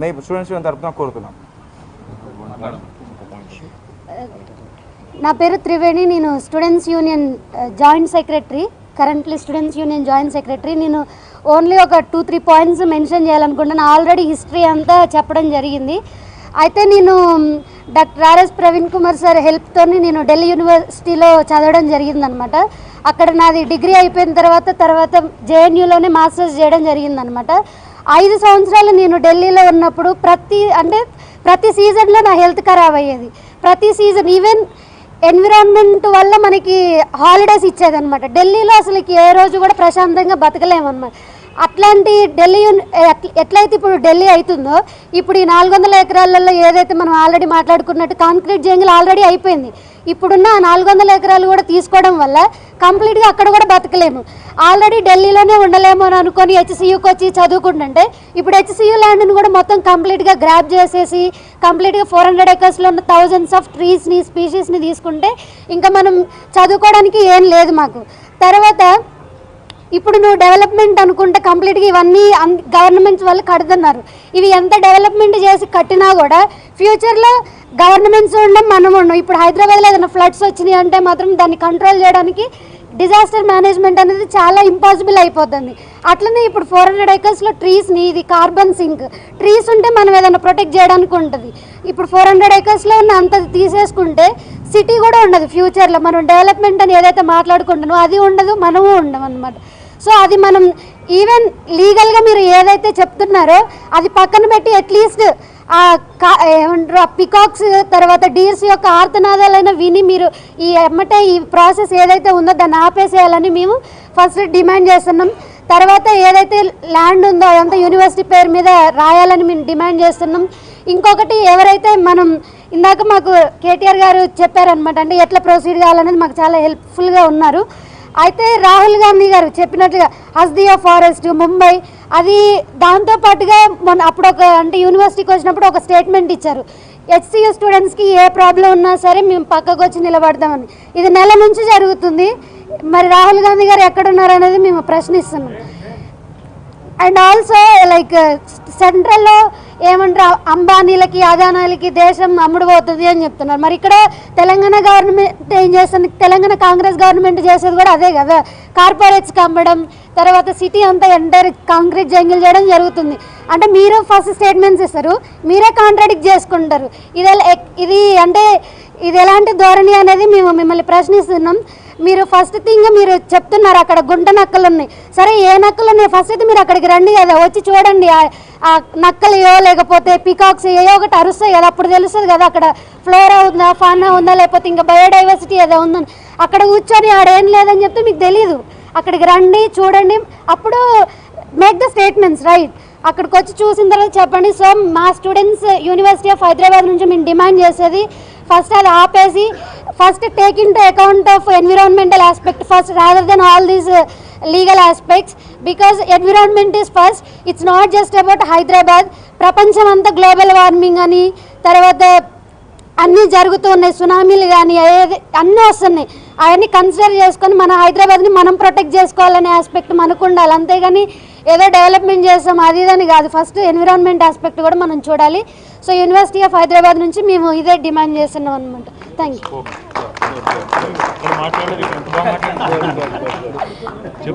మేము students union తరఫున కోరుతున్నాం. నా పేరు త్రివేణి, నేను students union joint secretary, currently students union joint secretary. నేను ఓన్లీ ఒక 2-3 పాయింట్స్ మెన్షన్ చేయాలనుకుంటున్నాను. ఆల్రెడీ హిస్టరీ అంతా చెప్పడం జరిగింది. అయితే నేను doctor R S Praveen Kumar sir హెల్ప్తో నేను ఢిల్లీ యూనివర్సిటీలో చదవడం జరిగిందనమాట. అక్కడ నాది డిగ్రీ అయిపోయిన తర్వాత జేఎన్యూలోనే మాస్టర్స్ చేయడం జరిగిందనమాట. 5 సంవత్సరాలు నేను ఢిల్లీలో ఉన్నప్పుడు ప్రతి సీజన్లో నా హెల్త్ ఖరాబ్ అయ్యేది. ప్రతి సీజన్ ఈవెన్ ఎన్విరాన్మెంట్ వల్ల మనకి హాలిడేస్ ఇచ్చేదనమాట. ఢిల్లీలో అసలుకి ఏ రోజు కూడా ప్రశాంతంగా బతకలేమన్నమాట. అట్లాంటి ఢిల్లీ ఎట్లయితే ఇప్పుడు ఢిల్లీ అవుతుందో, ఇప్పుడు ఈ 400 ఎకరాలలో ఏదైతే మనం ఆల్రెడీ మాట్లాడుకున్నట్టు కాంక్రీట్ జంగిల్ ఆల్రెడీ అయిపోయింది. ఇప్పుడున్న 400 ఎకరాలు కూడా తీసుకోవడం వల్ల కంప్లీట్గా అక్కడ కూడా బతకలేము. ఆల్రెడీ ఢిల్లీలోనే ఉండలేము అని అనుకొని హెచ్సియూకి వచ్చి చదువుకుంటుంటే, ఇప్పుడు హెచ్సియూ ల్యాండ్ని కూడా మొత్తం కంప్లీట్గా గ్రాప్ చేసేసి కంప్లీట్గా 400 ఎకర్స్లో ఉన్న థౌజండ్స్ ఆఫ్ ట్రీస్ని స్పీషీస్ని తీసుకుంటే ఇంకా మనం చదువుకోవడానికి ఏం లేదు మాకు. తర్వాత ఇప్పుడు నువ్వు డెవలప్మెంట్ అనుకుంటే కంప్లీట్గా ఇవన్నీ గవర్నమెంట్స్ వాళ్ళు కడుతున్నారు. ఇవి ఎంత డెవలప్మెంట్ చేసి కట్టినా కూడా ఫ్యూచర్లో గవర్నమెంట్స్ ఉండడం మనం ఉండం. ఇప్పుడు హైదరాబాద్లో ఏదైనా ఫ్లడ్స్ వచ్చినాయి అంటే మాత్రం దాన్ని కంట్రోల్ చేయడానికి డిజాస్టర్ మేనేజ్మెంట్ అనేది చాలా ఇంపాసిబుల్ అయిపోతుంది. అట్లనే ఇప్పుడు 400 ఎకర్స్లో ట్రీస్ని, ఇది కార్బన్ సింక్, ట్రీస్ ఉంటే మనం ఏదైనా ప్రొటెక్ట్ చేయడానికి ఉంటుంది. ఇప్పుడు 400 ఎకర్స్లో ఉన్న అంత తీసేసుకుంటే సిటీ కూడా ఉండదు. ఫ్యూచర్లో మనం డెవలప్మెంట్ అని ఏదైతే మాట్లాడుకుంటున్నామో అది ఉండదు, మనము ఉండం అన్నమాట. సో అది మనం ఈవెన్ లీగల్గా మీరు ఏదైతే చెప్తున్నారో అది పక్కన పెట్టి అట్లీస్ట్ ఏమంటారు పికాక్స్ తర్వాత డీర్స్ యొక్క ఆర్తనాదాలైనా విని మీరు ఈ ప్రాసెస్ ఏదైతే ఉందో దాన్ని ఆపేసేయాలని మేము ఫస్ట్ డిమాండ్ చేస్తున్నాం. తర్వాత ఏదైతే ల్యాండ్ ఉందో అదంతా యూనివర్సిటీ పేరు మీద రాయాలని మేము డిమాండ్ చేస్తున్నాం. ఇంకొకటి ఎవరైతే మనం ఇందాక మాకు కేటీఆర్ గారు చెప్పారనమాట, అంటే ఎట్లా ప్రొసీడ్ కావాలనేది మాకు చాలా హెల్ప్ఫుల్గా ఉన్నారు. అయితే రాహుల్ గాంధీ గారు చెప్పినట్లుగా హస్దియా ఫారెస్ట్ ముంబై అది దాంతోపాటుగా అప్పుడు యూనివర్సిటీకి వచ్చినప్పుడు ఒక స్టేట్మెంట్ ఇచ్చారు, హెచ్సియూ స్టూడెంట్స్కి ఏ ప్రాబ్లం ఉన్నా సరే మేము పక్కకు వచ్చి నిలబడతామని. ఇది నెల నుంచి జరుగుతుంది. మరి రాహుల్ గాంధీ గారు ఎక్కడున్నారు అనేది మేము ప్రశ్నిస్తున్నాం. అండ్ ఆల్సో సెంట్రల్లో ఏమంటారు అంబానీలకి అదానాలకి దేశం అమ్ముడుపోతుంది అని చెప్తున్నారు. మరి ఇక్కడ తెలంగాణ గవర్నమెంట్ ఏం చేస్తుంది, తెలంగాణ కాంగ్రెస్ గవర్నమెంట్ చేసేది కూడా అదే కదా, కార్పొరేట్స్కి అమ్మడం, తర్వాత సిటీ అంతా ఎంటైర్ కాంక్రీట్ జంగిల్ చేయడం జరుగుతుంది. అంటే మీరు ఫస్ట్ స్టేట్మెంట్స్ ఇస్తారు, మీరే కాంట్రాడిక్ట్ చేసుకుంటారు. ఇది ఎలాంటి ధోరణి అనేది మేము మిమ్మల్ని ప్రశ్నిస్తున్నాం. మీరు ఫస్ట్ థింగ్ మీరు చెప్తున్నారు అక్కడ గుంట నక్కలు ఉన్నాయి. సరే ఏ నక్కలు ఉన్నాయి ఫస్ట్ అయితే మీరు అక్కడికి రండి కదా, వచ్చి చూడండి. ఆ నక్కలు లేకపోతే పికాక్స్ ఒకటి అరుస్తాయి కదా, అప్పుడు తెలుస్తుంది కదా అక్కడ ఫ్లోరా ఉందా ఫానా ఉందా లేకపోతే ఇంకా బయోడైవర్సిటీ ఏదో ఉందని. అక్కడ కూర్చొని ఆడేం లేదని చెప్తే మీకు తెలీదు. అక్కడికి రండి, చూడండి, అప్పుడు మేక్ ద స్టేట్మెంట్స్ రైట్. అక్కడికి వచ్చి చూసిన తర్వాత చెప్పండి. సో మా స్టూడెంట్స్ యూనివర్సిటీ ఆఫ్ హైదరాబాద్ నుంచి మేము డిమాండ్ చేసేది ఫస్ట్ అది ఆపేసి first take in to account of environmental aspect first rather than all these legal aspects, because environment is first. It's not just about Hyderabad, ప్రపంచం అంతా గ్లోబల్ వార్మింగ్ అని తర్వాత అన్నీ జరుగుతూ ఉన్నాయి, సునామీలు కానీ అన్నీ వస్తున్నాయి. అవన్నీ కన్సిడర్ చేసుకొని మన హైదరాబాద్ని మనం ప్రొటెక్ట్ చేసుకోవాలనే ఆస్పెక్ట్ మనకు ఉండాలి. అంతేగాని ఏదో డెవలప్మెంట్ చేస్తాం అది ఇదని కాదు, ఫస్ట్ ఎన్విరాన్మెంట్ ఆస్పెక్ట్ కూడా మనం చూడాలి. సో యూనివర్సిటీ ఆఫ్ హైదరాబాద్ నుంచి మేము ఇదే డిమాండ్ చేస్తున్నాం అనమాట. Thank you.